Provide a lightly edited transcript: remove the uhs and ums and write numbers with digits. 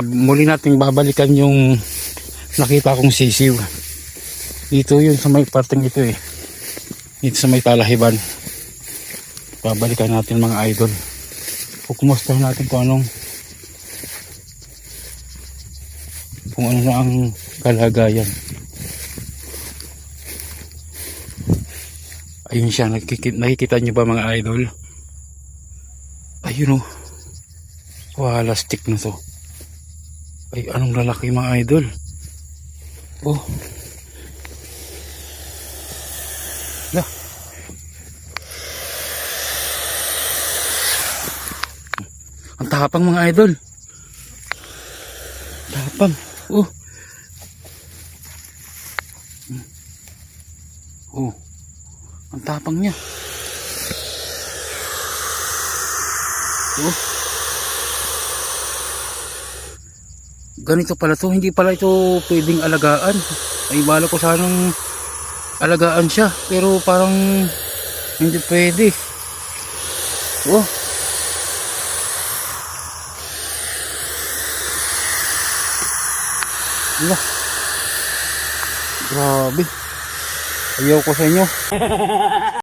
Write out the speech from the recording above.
Muli nating babalikan yung nakita kong sisiw. Dito yun sa may parteng ito eh. Dito sa may Talahiban. Babalikan natin mga idol. Kukumustahin natin kung ano na ang kalagayan. Ayun siya, nakikita nyo ba mga idol? Ayun o. Wala stick na to. Ay, anong lalaki mga idol? Oh. La. Ang tapang mga idol. Tapang. Oh. Oh. Ang tapang niya. Oh. Ganito pala to, hindi pala ito pwedeng alagaan. Ay bala ko sanang alagaan siya, pero parang hindi pwede. Oh. Wala. Grabe. Ayaw ko sa inyo.